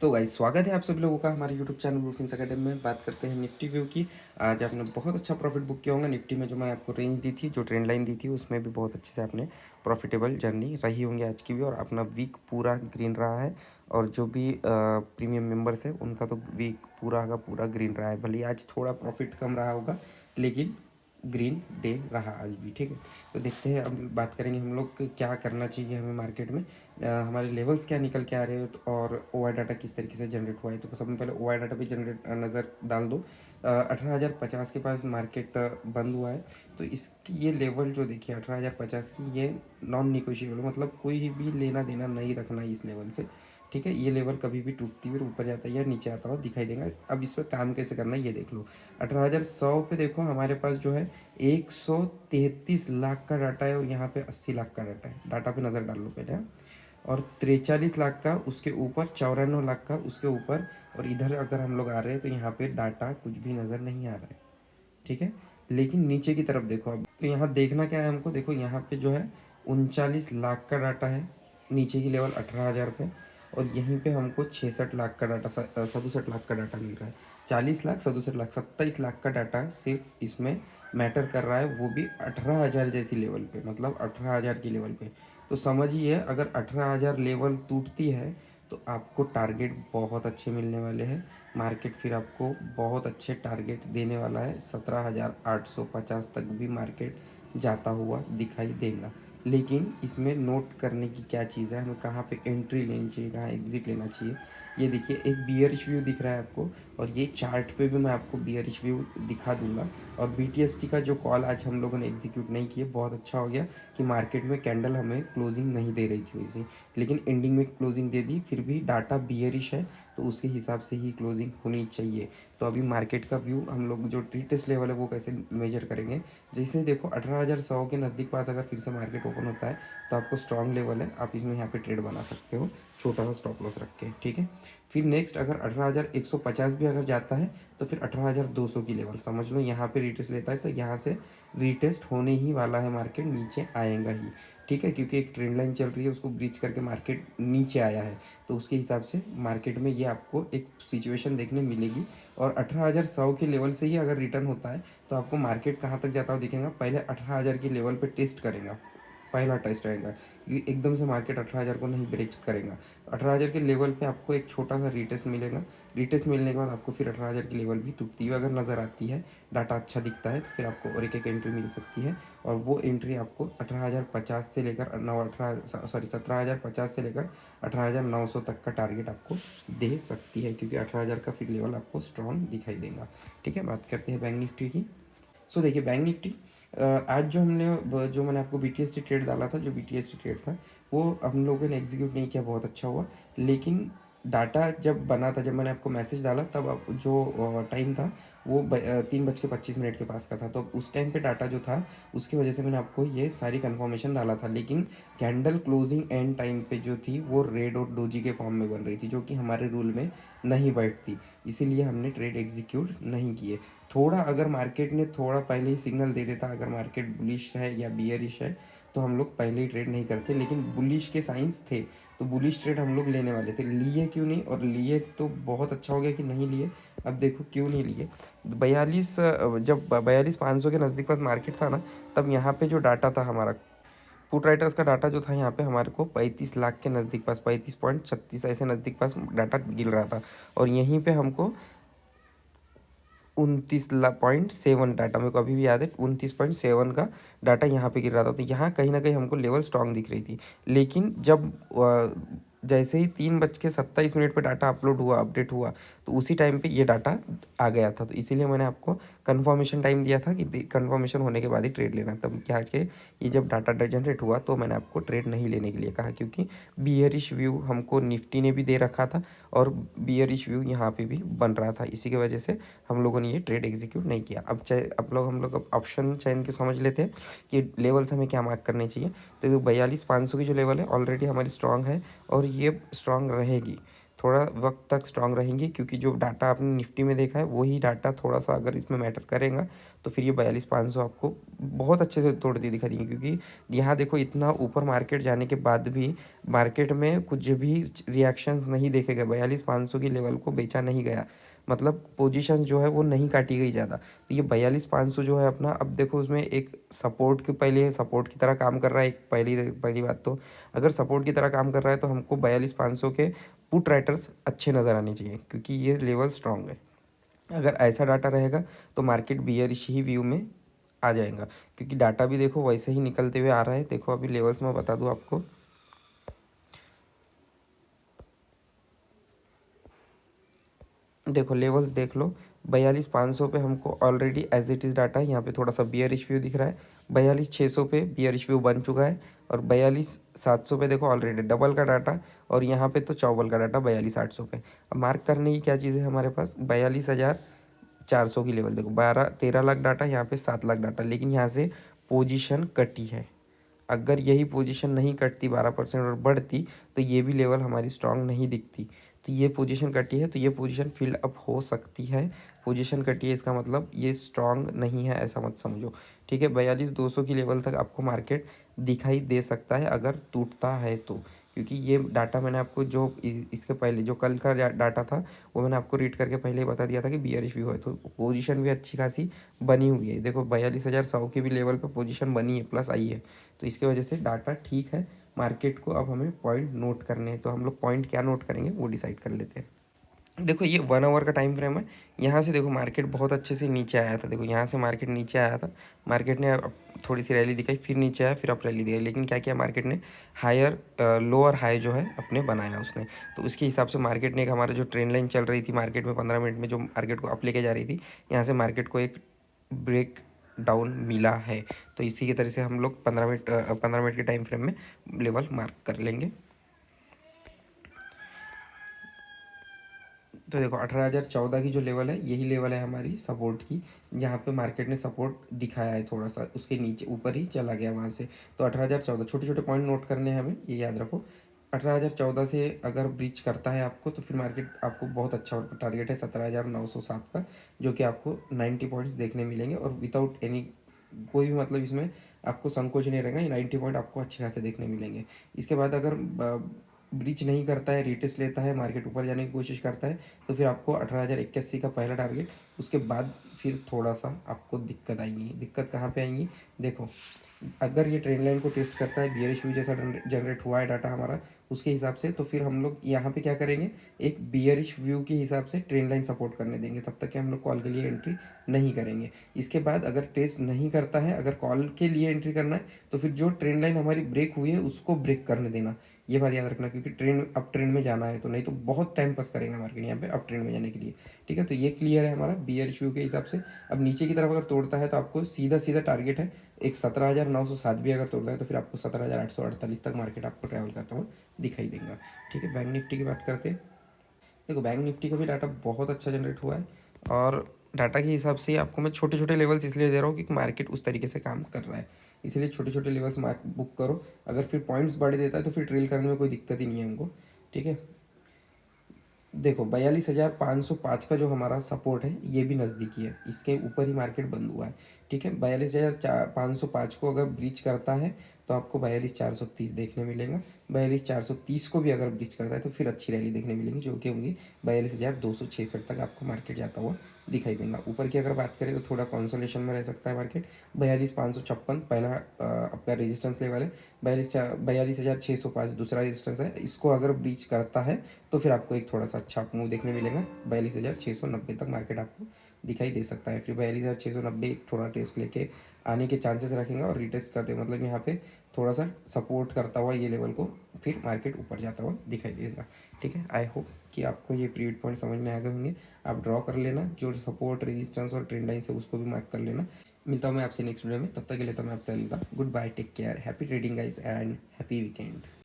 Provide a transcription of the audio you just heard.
तो गाइस स्वागत है आप सभी लोगों का हमारे यूट्यूब चैनल ब्लूफिंस एकेडमी में। बात करते हैं निफ्टी व्यू की। आज आपने बहुत अच्छा प्रॉफिट बुक किया होगा निफ्टी में। जो मैंने आपको रेंज दी थी, जो ट्रेंड लाइन दी थी, उसमें भी बहुत अच्छे से आपने प्रॉफिटेबल जर्नी रही होंगी आज की भी। और अपना वीक पूरा ग्रीन रहा है। और जो भी प्रीमियम मेंबर्स है उनका तो वीक पूरा का पूरा ग्रीन रहा है। भले ही आज थोड़ा प्रॉफिट कम रहा होगा, लेकिन ग्रीन डे रहा आज भी। ठीक है, तो देखते हैं, अब बात करेंगे हम लोग क्या करना चाहिए हमें मार्केट में। हमारे लेवल्स क्या निकल के आ रहे हैं और ओ डाटा किस तरीके से जनरेट हुआ है। तो सबसे पहले ओ डाटा पे जनरेट नज़र डाल दो। 18,050 के पास मार्केट बंद हुआ है। तो इसकी ये लेवल जो देखिए 18,050 की, ये नॉन निगोशिएबल, मतलब कोई भी लेना देना नहीं रखना इस लेवल से। ठीक है, ये लेवल कभी भी टूटती हुई ऊपर जाता है या नीचे आता हुआ दिखाई देगा। अब इस पर काम कैसे करना है ये देख लो। 18,100 पे देखो हमारे पास जो है 133 लाख का डाटा है और यहाँ पे 80 लाख का डाटा है। डाटा पे नज़र डाल लो पहले, हाँ। और 43 लाख का उसके ऊपर, 94 लाख का उसके ऊपर। और इधर अगर हम लोग आ रहे हैं तो यहाँ पे डाटा कुछ भी नज़र नहीं आ रहा है। ठीक है, लेकिन नीचे की तरफ देखो अब, तो यहाँ देखना क्या है हमको। देखो यहाँ पे जो है 39 लाख का डाटा है, नीचे की लेवल 18,000 पे। और यहीं पे हमको 66 लाख का डाटा, 67 लाख का डाटा मिल रहा है। 40 लाख, 67 लाख, 27 लाख का डाटा सिर्फ इसमें मैटर कर रहा है, वो भी 18,000 जैसी लेवल पे, मतलब 18,000 की लेवल पे। तो समझिए अगर 18,000 लेवल टूटती है तो आपको टारगेट बहुत अच्छे मिलने वाले हैं। मार्केट फिर आपको बहुत अच्छे टारगेट देने वाला है। 17,850 तक भी मार्केट जाता हुआ दिखाई देगा। लेकिन इसमें नोट करने की क्या चीज़ है, हमें कहाँ पे एंट्री लेनी चाहिए, कहाँ एग्जिट लेना चाहिए। ये देखिए एक बियरिश व्यू दिख रहा है आपको, और ये चार्ट पे भी मैं आपको बियरिश व्यू दिखा दूंगा। और BTST का जो कॉल आज हम लोगों ने एग्जीक्यूट नहीं किया, बहुत अच्छा हो गया कि मार्केट में कैंडल हमें क्लोजिंग नहीं दे रही थी वैसे, लेकिन एंडिंग में क्लोजिंग दे दी। फिर भी डाटा बियरिश है तो उसके हिसाब से ही क्लोजिंग होनी चाहिए। तो अभी मार्केट का व्यू हम लोग जो टेस्ट लेवल है वो कैसे मेजर करेंगे। जैसे देखो 18,100 के नज़दीक पास अगर फिर से मार्केट ओपन होता है तो आपको स्ट्रॉन्ग लेवल है, आप इसमें यहाँ पे ट्रेड बना सकते हो छोटा सा स्टॉप लॉस रख के। ठीक है, फिर नेक्स्ट अगर 18,150 भी अगर जाता है तो फिर 18,200 की लेवल समझ लो, यहाँ पे रिटेस्ट लेता है तो यहाँ से रिटेस्ट होने ही वाला है, मार्केट नीचे आएगा ही। ठीक है, क्योंकि एक ट्रेंड लाइन चल रही है, उसको ब्रीच करके मार्केट नीचे आया है। तो उसके हिसाब से मार्केट में ये आपको एक सिचुएशन देखने मिलेगी। और 18,100 के लेवल से ही अगर रिटर्न होता है तो आपको मार्केट कहाँ तक जाता हुआ दिखेगा। पहले 18,000 के लेवल पे टेस्ट करेगा, पहला टेस्ट रहेगा, क्योंकि एकदम से मार्केट 18,000 को नहीं ब्रेक करेगा। 18,000 के लेवल पे आपको एक छोटा सा रीटेस्ट मिलेगा। रीटेस्ट मिलने के बाद आपको फिर 18,000 की लेवल भी टूटती हुई अगर नज़र आती है, डाटा अच्छा दिखता है, तो फिर आपको और एक एंट्री मिल सकती है। और वो एंट्री आपको 18,050 से लेकर 17,050 से लेकर 18,900 तक का टारगेट आपको दे सकती है, क्योंकि 18,000 का फिर लेवल आपको स्ट्रॉन्ग दिखाई देगा। ठीक है, बात करते हैं बैंक निफ्टी की। सो देखिए बैंक निफ्टी, आज जो मैंने आपको BTST ट्रेड डाला था, जो BTST ट्रेड था वो हम लोगों ने एग्जीक्यूट नहीं किया, बहुत अच्छा हुआ। लेकिन डाटा जब बना था, जब मैंने आपको मैसेज डाला तब जो टाइम था वो 3:25 के पास का था। तो उस टाइम पे डाटा जो था उसकी वजह से मैंने आपको ये सारी कन्फर्मेशन डाला था। लेकिन कैंडल क्लोजिंग एंड टाइम पे जो थी वो रेड और डोजी के फॉर्म में बन रही थी, जो कि हमारे रूल में नहीं बैठती, इसीलिए हमने ट्रेड एग्जीक्यूट नहीं किए। थोड़ा अगर मार्केट ने थोड़ा पहले ही सिग्नल दे देता, अगर मार्केट बुलिश है या बियरिश है, तो हम लोग पहले ही ट्रेड नहीं करते। लेकिन बुलिश के साइंस थे तो बुलिश ट्रेड हम लोग लेने वाले थे, लिए क्यों नहीं, और लिए तो बहुत अच्छा हो गया कि नहीं लिए। अब देखो क्यों नहीं लिए। 42, जब 42,500 के नज़दीक पास मार्केट था ना, तब यहाँ पे जो डाटा था हमारा पुट राइटर्स का डाटा जो था, यहाँ पे हमारे को 35 लाख के नज़दीक पास, 35.36 ऐसे नज़दीक पास डाटा गिर रहा था। और यहीं पे हमको 29.7 डाटा, मेरे को अभी भी याद है, 29.7 का डाटा यहाँ पे गिर रहा था। तो यहाँ कहीं ना कहीं हमको लेवल स्ट्रांग दिख रही थी। लेकिन जब जैसे ही 3:27 पे डाटा अपलोड हुआ, अपडेट हुआ, तो उसी टाइम पे ये डाटा आ गया था। तो इसीलिए मैंने आपको कंफर्मेशन टाइम दिया था कि कंफर्मेशन होने के बाद ही ट्रेड लेना। तब क्या के ये जब डाटा जनरेट हुआ तो मैंने आपको ट्रेड नहीं लेने के लिए कहा, क्योंकि बियरिश व्यू हमको निफ्टी ने भी दे रखा था और बियरिश व्यू यहाँ पे भी बन रहा था। इसी की वजह से हम लोगों ने ये ट्रेड एग्जीक्यूट नहीं किया। अब चाहे हम लोग अब ऑप्शन चयन के समझ लेते हैं कि लेवल्स हमें क्या मार्क करने चाहिए। तो 42,500 की जो लेवल है ऑलरेडी हमारी स्ट्रांग है और ये स्ट्रांग रहेगी। थोड़ा वक्त तक स्ट्रांग रहेंगी, क्योंकि जो डाटा आपने निफ्टी में देखा है वही डाटा थोड़ा सा अगर इसमें मैटर करेगा तो फिर ये 42,500 आपको बहुत अच्छे से तोड़ती दिखा देंगी। क्योंकि यहाँ देखो इतना ऊपर मार्केट जाने के बाद भी मार्केट में कुछ भी रिएक्शंस नहीं देखे गए, 42,500 की लेवल को बेचा नहीं गया, मतलब पोजीशन जो है वो नहीं काटी गई ज़्यादा। तो ये 42,500 जो है अपना, अब देखो उसमें एक सपोर्ट के पहले सपोर्ट की तरह काम कर रहा है। एक पहली पहली बात तो अगर सपोर्ट की तरह काम कर रहा है तो हमको 42,500 के पुट राइटर्स अच्छे नज़र आने चाहिए, क्योंकि ये लेवल स्ट्रांग है। अगर ऐसा डाटा रहेगा तो मार्केट बियरिश ही व्यू में आ जाएगा, क्योंकि डाटा भी देखो वैसे ही निकलते हुए आ रहा है। देखो अभी लेवल्स मैं बता दूँ आपको, देखो लेवल्स देख लो, 42,500 पे हमको already as it is data है, यहाँ पे थोड़ा सा बियरिश व्यू दिख रहा है। 42,600 पे बियरिश व्यू बन चुका है, और 42,700 पे देखो ऑलरेडी डबल का डाटा, और यहाँ पे तो चौबल का डाटा 42,800 पे। अब मार्क करने की क्या चीज़ है हमारे पास, 42,400 की लेवल देखो, 13 लाख डाटा, यहाँ पे 7 लाख डाटा, लेकिन यहाँ से पोजीशन कटी है। अगर यही पोजीशन नहीं कटती 12% और बढ़ती तो ये भी लेवल हमारी स्ट्रांग नहीं दिखती। तो ये पोजीशन कटी है, तो ये पोजीशन फिल अप हो सकती है। पोजीशन कटी है इसका मतलब ये स्ट्रांग नहीं है, ऐसा मत समझो, ठीक है। 42,200 की लेवल तक आपको मार्केट दिखाई दे सकता है अगर टूटता है तो, क्योंकि ये डाटा मैंने आपको जो इसके पहले जो कल का डाटा था वो मैंने आपको रीड करके पहले ही बता दिया था कि बियरिश व्यू है, तो पोजीशन भी अच्छी खासी बनी हुई है। देखो 42,100 की भी लेवल पे पोजीशन बनी है, प्लस आई है, तो इसकी वजह से डाटा ठीक है। मार्केट को अब हमें पॉइंट नोट करने हैं, तो हम लोग पॉइंट क्या नोट करेंगे वो डिसाइड कर लेते हैं। देखो ये 1 आवर का टाइम फ्रेम है। यहाँ से देखो मार्केट बहुत अच्छे से नीचे आया था, देखो यहाँ से मार्केट नीचे आया था, मार्केट ने अब थोड़ी सी रैली दिखाई, फिर नीचे आया, फिर अप रैली दिखाई, लेकिन क्या किया मार्केट ने, हायर लोअर हाई जो है अपने बनाया उसने। तो उसके हिसाब से मार्केट ने एक हमारा जो ट्रेंड लाइन चल रही थी मार्केट में 15 मिनट में, जो मार्केट को अप लेके जा रही थी, यहाँ से मार्केट को एक ब्रेक डाउन मिला है। तो इसी की तरह से हम लोग 15 मिनट के टाइम फ्रेम में लेवल मार्क कर लेंगे। तो देखो 18,014 की जो लेवल है यही लेवल है हमारी सपोर्ट की, जहाँ पे मार्केट ने सपोर्ट दिखाया है, थोड़ा सा उसके नीचे ऊपर ही चला गया वहाँ से। तो 18,014 छोटे छोटे पॉइंट नोट करने हैं हमें, ये याद रखो। 18,014 से अगर ब्रीच करता है आपको तो फिर मार्केट आपको बहुत अच्छा टारगेट है 17,907 का, जो कि आपको 90 पॉइंट्स देखने मिलेंगे, और विदाउट एनी कोई भी मतलब इसमें आपको संकोच नहीं रहेगा, ये 90 पॉइंट आपको अच्छे खासे देखने मिलेंगे। इसके बाद अगर ब्रीच नहीं करता है, रिटेस्ट लेता है, मार्केट ऊपर जाने की कोशिश करता है, तो फिर आपको 18,081 का पहला टारगेट, उसके बाद फिर थोड़ा सा आपको दिक्कत आएंगी। दिक्कत कहाँ पे आएंगी, देखो अगर ये ट्रेंड लाइन को टेस्ट करता है, बियरिश व्यू जैसा जनरेट हुआ है डाटा हमारा उसके हिसाब से, तो फिर हम लोग यहाँ पे क्या करेंगे, एक बियरिश व्यू के हिसाब से ट्रेंड लाइन सपोर्ट करने देंगे, तब तक कि हम लोग कॉल के लिए एंट्री नहीं करेंगे। इसके बाद अगर टेस्ट नहीं करता है, अगर कॉल के लिए एंट्री करना है, तो फिर जो ट्रेंड लाइन हमारी ब्रेक हुई है उसको ब्रेक करने देना, ये बात याद रखना, क्योंकि ट्रेंड अप ट्रेंड में जाना है, तो नहीं तो बहुत टाइम पास करेगा मार्केट यहाँ पे अप ट्रेंड में जाने के लिए, ठीक है। तो ये क्लियर है हमारा बियरिश व्यू के हिसाब से। अब नीचे की तरफ अगर तोड़ता है तो आपको सीधा सीधा टारगेट है एक 17,907 भी अगर तोड़ता है तो फिर आपको 17,848 तक मार्केट आपको ट्रैवल करता हुआ दिखाई देगा, ठीक है। बैंक निफ्टी की बात करते हैं। देखो बैंक निफ्टी का भी डाटा बहुत अच्छा जनरेट हुआ है, और डाटा के हिसाब से आपको मैं छोटे छोटे लेवल्स इसलिए दे रहा हूँ क्योंकि मार्केट उस तरीके से काम कर रहा है, इसलिए छोटे छोटे लेवल्स मार्क बुक करो। अगर फिर पॉइंट्स बढ़ देता है तो फिर ट्रेल करने में कोई दिक्कत ही नहीं है हमको, ठीक है। देखो 42,505 का जो हमारा सपोर्ट है ये भी नज़दीकी है, इसके ऊपर ही मार्केट बंद हुआ है, ठीक है। 42,505 को अगर ब्रीच करता है तो आपको 42,430 देखने मिलेगा। 42,430 को भी अगर ब्रीच करता है तो फिर अच्छी रैली देखने मिलेगी, जो कि होंगी 42,266 तक आपको मार्केट जाता हुआ दिखाई देगा। ऊपर की अगर बात करें तो थोड़ा कंसोलेशन में रह सकता है मार्केट। 42,556 पहला आपका रेजिस्टेंस लेवल है, 42,605 दूसरा रेजिस्टेंस है, इसको अगर ब्रीच करता है तो फिर आपको एक थोड़ा सा अच्छा मूव देखने मिलेगा। 42,690 तक मार्केट आपको दिखाई दे सकता है। फिर 42,690 थोड़ा टेस्ट लेके आने के चांसेस रखेंगे, और रिटेस्ट करते मतलब यहाँ पे थोड़ा सा सपोर्ट करता हुआ ये लेवल को फिर मार्केट ऊपर जाता हुआ दिखाई देगा, ठीक है। आई होप कि आपको ये पीरियड पॉइंट समझ में आ गए होंगे। आप ड्रॉ कर लेना, जो सपोर्ट रेजिस्टेंस और ट्रेंड लाइन से उसको भी मार्क कर लेना। मिलता हूँ मैं आपसे नेक्स्ट वीडियो में, तब तक के लिए तो मैं आपसे अलविदा, good bye, take care, happy trading guys and happy weekend.